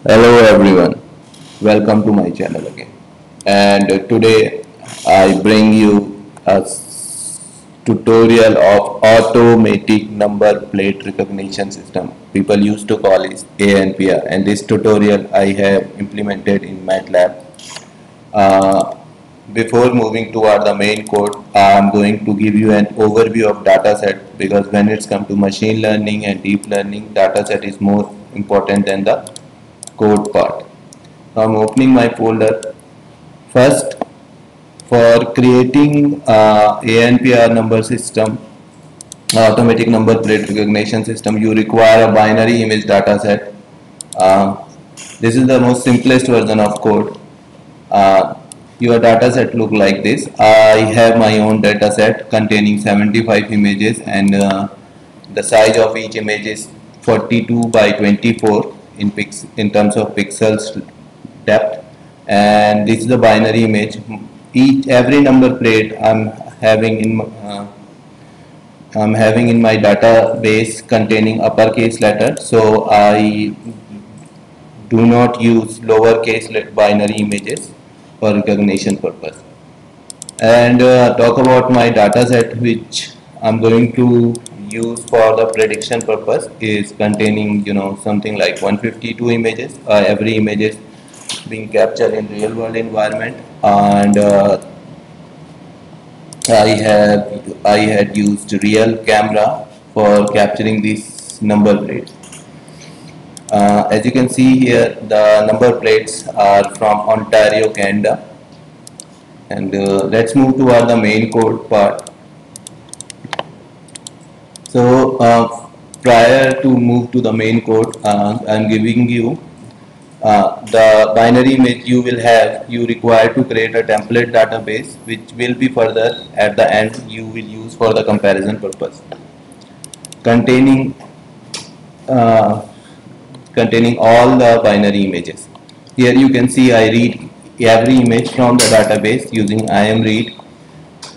Hello everyone, welcome to my channel again. And today I bring you a tutorial of automatic number plate recognition system. People used to call it ANPR, and this tutorial I have implemented in MATLAB. Uh, Before moving toward the main code, I'm going to give you an overview of dataset, because when it's come to machine learning and deep learning, dataset is more important than the code part. So I'm opening my folder. First, for creating ANPR number system, automatic number plate recognition system, you require a binary image dataset. Uh, this is the most simplest version of code. Uh, your dataset look like this. I have my own dataset containing 75 images, and the size of each image is 42 by 24 in terms of pixels depth, and this is the binary image. Every number plate having in I'm having in my database containing uppercase letter, so I do not use lowercase binary images for recognition purpose. And talk about my dataset, which I'm going to use for the prediction purpose, is containing something like 152 images. Every image is being captured in real world environment, and I had used real camera for capturing these number plates. As you can see here, the number plates are from Ontario, Canada. And let's move toward the main code part. So prior to move to the main code, I'm giving you the binary image you require to create a template database, which will be further at the end you will use for the comparison purpose, containing uh, containing all the binary images. Here you can see I read every image from the database using IMRead.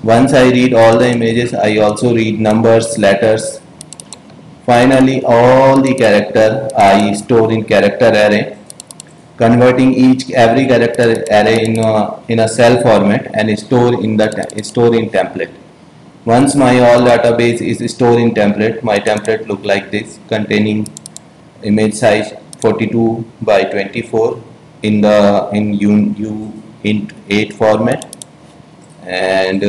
Once I read all the images, I also read numbers, letters. Finally, all the character I store in character array, converting every character array in a cell format and store in template. Once my all database is stored in template, my template look like this, containing image size 42 by 24 in the int 8 format, and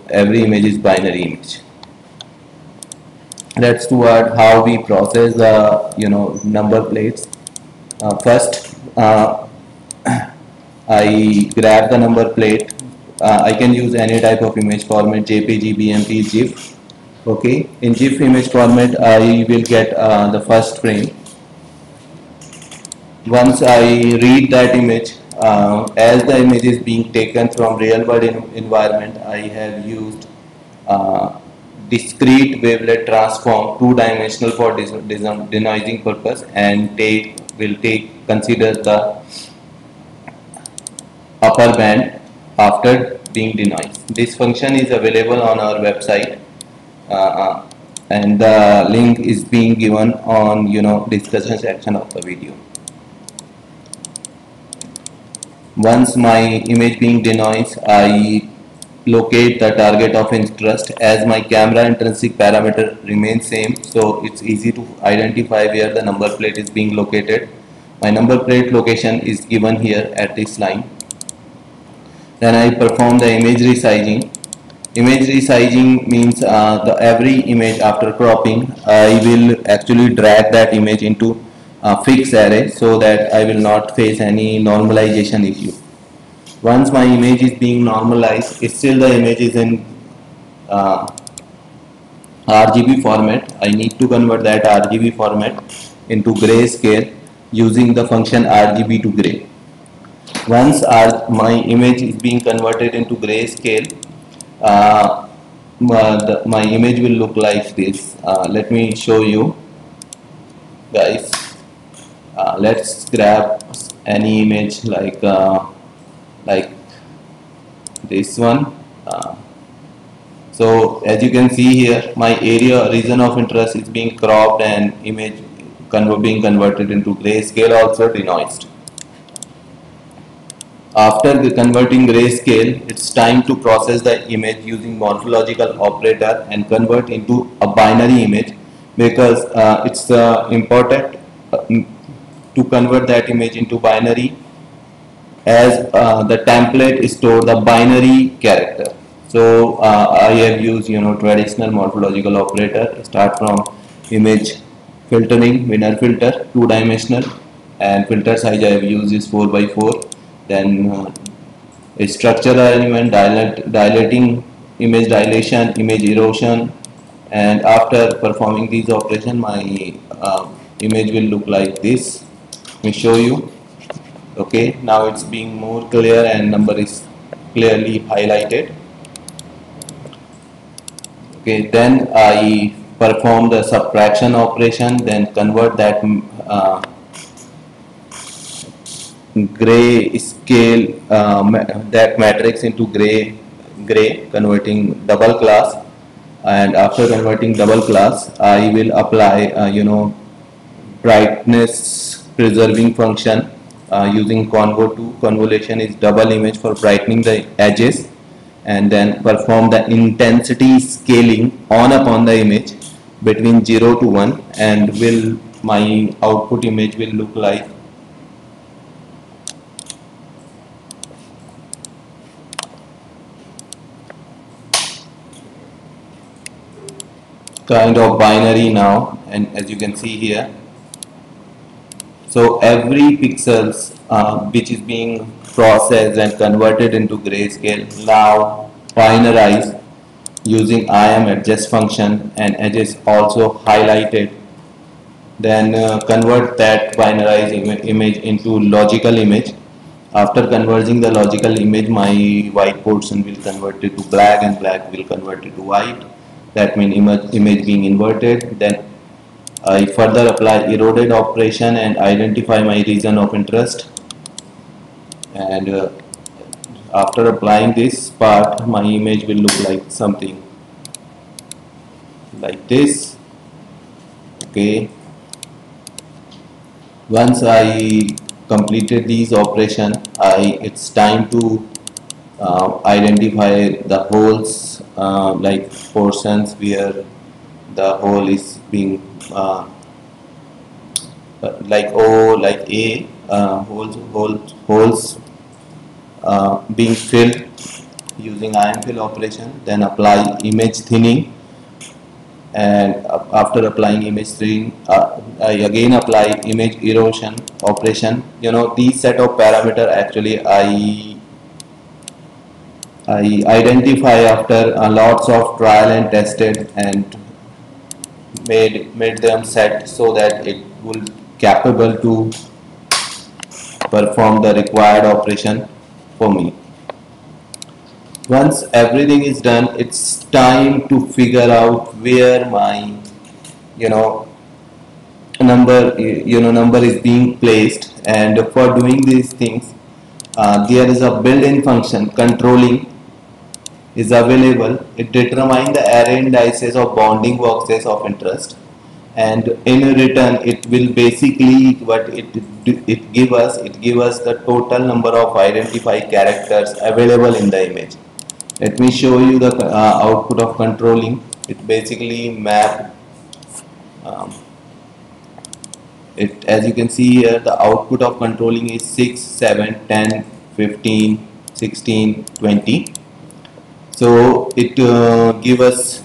every image is binary image. Let's toward how we process the number plates. First, I grab the number plate. I can use any type of image format: JPG, BMP, GIF. Okay, in GIF image format, I will get the first frame. Once I read that image, as the image is being taken from real world environment, I have used discrete wavelet transform, two-dimensional for denoising purpose, and consider the upper band after being denoised. This function is available on our website, and the link is being given on discussion section of the video. Once my image being denoised, I locate the target of interest. As my camera intrinsic parameter remains same, so it's easy to identify where the number plate is being located. My number plate location is given here at this line. Then I perform the image resizing. Image resizing means every image after cropping, I will actually drag that image into fixed array, so that I will not face any normalization issue. Once my image is being normalized, still the image is in RGB format. I need to convert that RGB format into grayscale using the function RGB to gray. Once my image is being converted into grayscale, my image will look like this. Let me show you, guys. Let's grab any image like this one. So as you can see here, my area region of interest is being cropped and image being converted into grayscale, also denoised. After the converting grayscale, it's time to process the image using morphological operator and convert into a binary image, because it's important to convert that image into binary, as the template store the binary character. So I have used traditional morphological operator. Start from image filtering, winner filter, two-dimensional, and filter size I have used is 4 by 4. Then a structural element, dilating, image dilation, image erosion, and after performing these operations, my image will look like this. Let me show you. Okay, now it's being more clear and number is clearly highlighted. Okay, then I perform the subtraction operation, then convert that gray scale, that matrix into gray, converting double class. And after converting double class, I will apply brightness preserving function using convo 2. Convolution is double image for brightening the edges, and then perform the intensity scaling on upon the image between 0 to 1, and will my output image will look like kind of binary now. And as you can see here, so every pixels which is being processed and converted into grayscale now binarize using IM adjust function, and edges also highlighted. Then convert that binarized image into logical image. After converging the logical image, my white portion will convert it to black and black will convert it to white. That means image being inverted. Then I further apply eroded operation and identify my region of interest. And after applying this part, my image will look like something like this. Okay. Once I completed these operations, it's time to identify the holes, like portions where the hole is being like O, like A, holes being filled using iron fill operation. Then apply image thinning, and after applying image thinning, I again apply image erosion operation. These set of parameter actually I identify after lots of trial and tested, and made them set so that it will capable to perform the required operation for me. Once everything is done, it's time to figure out where my number is being placed. And for doing these things, there is a built-in function controlling is available. It determines the array indices of bounding boxes of interest, and in return it will basically what it give us the total number of identified characters available in the image. Let me show you the output of controlling. It basically map it, as you can see here, the output of controlling is 6, 7, 10, 15, 16, 20. So it give us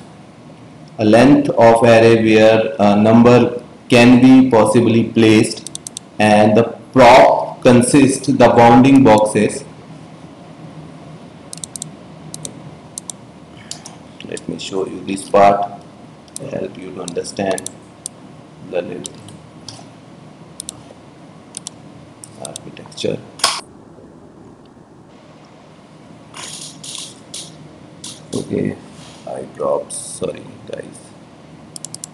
a length of array where a number can be possibly placed, and the prop consists the bounding boxes. Let me show you this part to help you to understand the architecture. Okay, eye props, sorry guys.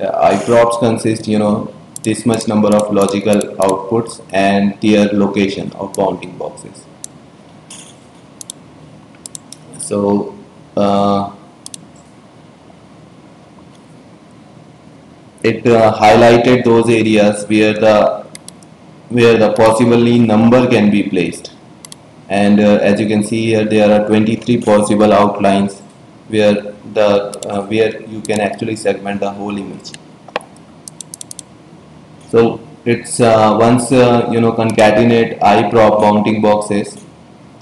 Eye props consist this much number of logical outputs and their location of bounding boxes. So it highlighted those areas where the possibly number can be placed. And as you can see here, there are 23 possible outlines where where you can actually segment the whole image. So it's once concatenate iprop bounding boxes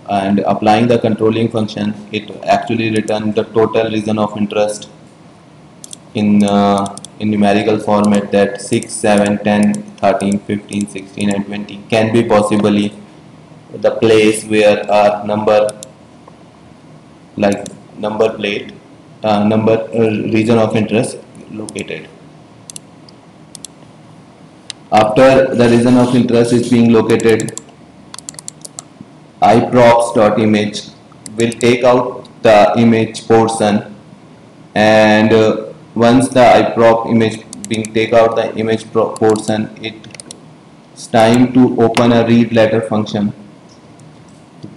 and applying the controlling function, it actually return the total region of interest in numerical format, that 6, 7, 10, 13, 15, 16 and 20 can be possibly the place where our number plate number region of interest located. After the region of interest is being located, iprops.image will take out the image portion, and once the iprop image being take out the image portion, it's time to open a read letter function.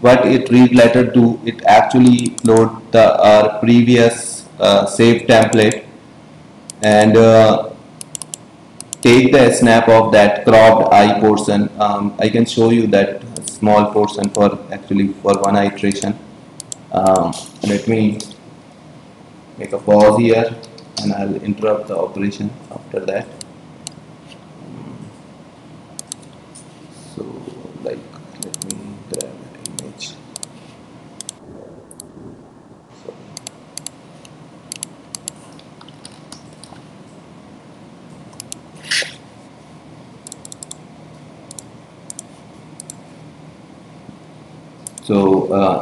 What it read letter do, it actually load the our previous saved template and take the snap of that cropped eye portion. I can show you that small portion for actually for one iteration. Let me make a pause here and I'll interrupt the operation after that. So like, let me grab that image. So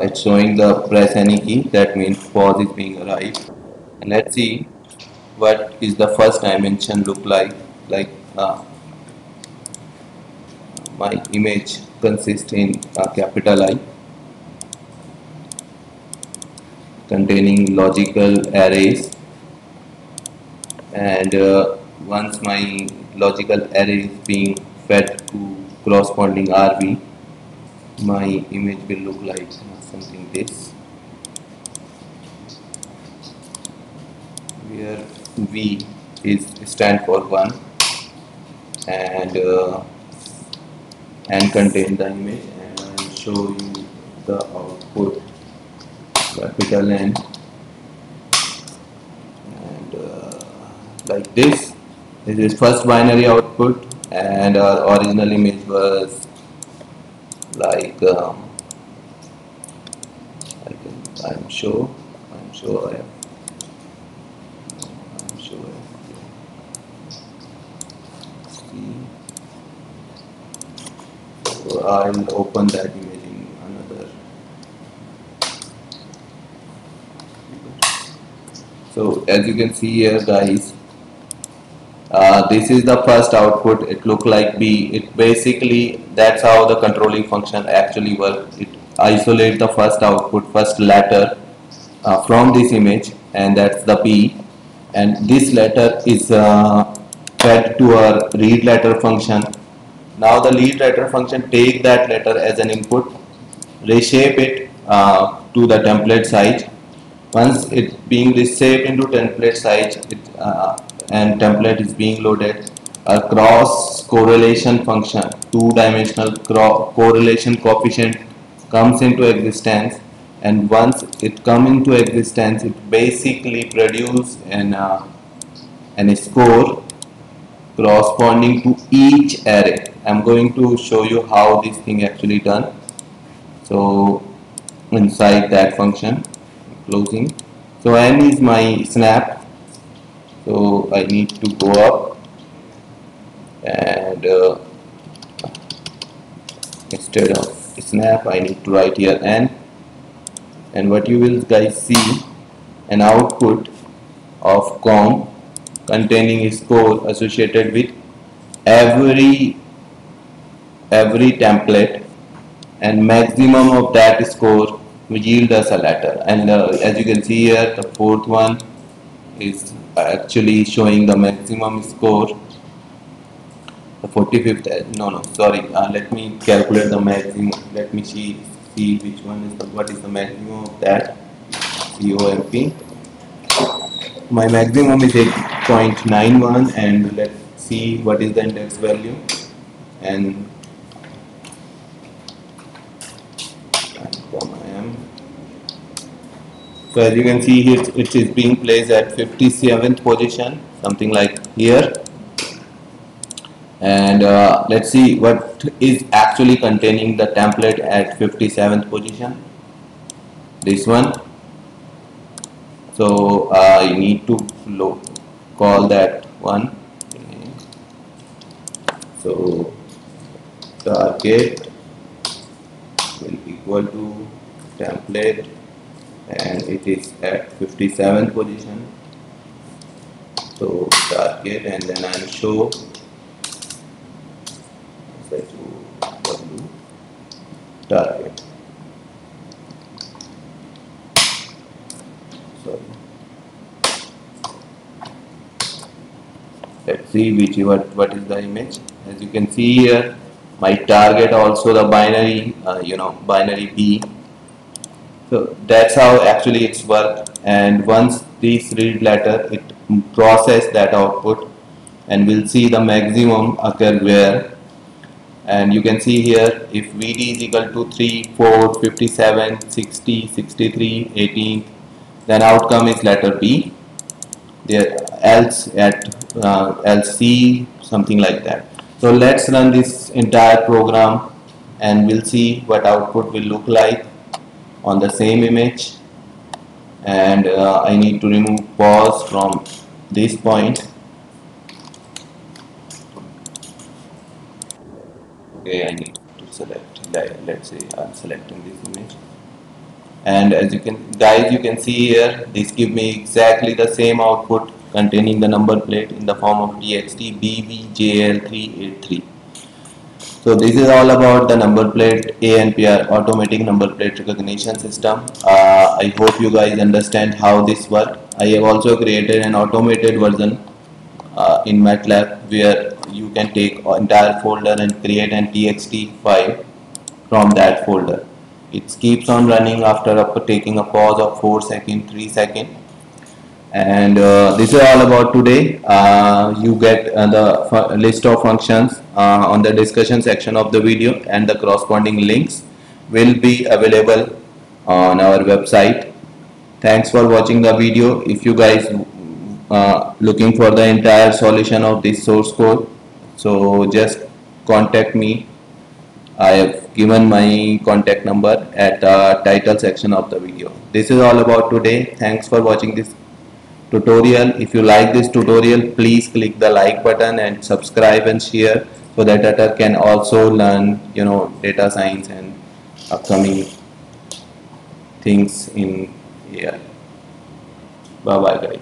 it's showing the press any key, that means pause is being arrived. And let's see what is the first dimension look like. Like my image consists in capital I containing logical arrays, and once my logical array is being fed to corresponding RV, my image will look like something this, where V is stand for 1 and contain the image, and I will show you the output capital N, and like this is first binary output, and our original image was like I'm sure I have see. So I'll open that image in another. So as you can see here, guys, this is the first output. It look like B. It basically, that's how the controlling function actually works. It isolate the first output, first letter from this image, and that's the B, and this letter is fed to our read letter function. Now the read letter function take that letter as an input, reshape it to the template size. Once it being reshaped into template size, and template is being loaded, a cross correlation function, two-dimensional correlation coefficient comes into existence, and once it come into existence, it basically produce an score corresponding to each array. I'm going to show you how this thing actually done. So inside that function, closing, so N is my snap, so I need to go up, and instead of snap I need to write here N, and what you will guys see, an output of com containing a score associated with every template, and maximum of that score will yield us a letter. And as you can see here, the fourth one is actually showing the maximum score. The 45th, no sorry, let me calculate the maximum. Let me see which one is what is the maximum of that COMP. my maximum is 8.91, and let's see what is the index value. And m. So as you can see here, it is being placed at 57th position, something like here. And let's see what is actually containing the template at 57th position. This one. So I need to call that one. So target will equal to template, and it is at 57th position. So target, and then I'll show target. Sorry. Let's see what is the image. As you can see here, my target also the binary, binary B. So that's how actually it's work. And once this read letter, it process that output, and we'll see the maximum occur where. And you can see here, if VD is equal to 3, 4, 57, 60, 63, 18, then outcome is letter B. There else at LC, something like that. So let's run this entire program, and we'll see what output will look like on the same image. And I need to remove pause from this point. Okay, I need to select, let's say I'm selecting this image. And as you can see here, this give me exactly the same output containing the number plate in the form of txt BVJL383. So this is all about the number plate ANPR, automatic number plate recognition system. I hope you guys understand how this works. I have also created an automated version in MATLAB, where you can take an entire folder and create an txt file from that folder. It keeps on running after taking a pause of 4 seconds, 3 seconds. And this is all about today. You get the list of functions on the discussion section of the video, and the corresponding links will be available on our website. Thanks for watching the video. If you guys looking for the entire solution of this source code, so just contact me. I have given my contact number at the title section of the video. This is all about today. Thanks for watching this tutorial. If you like this tutorial, please click the like button and subscribe and share, so that others can also learn data science and upcoming things in here. Bye bye guys.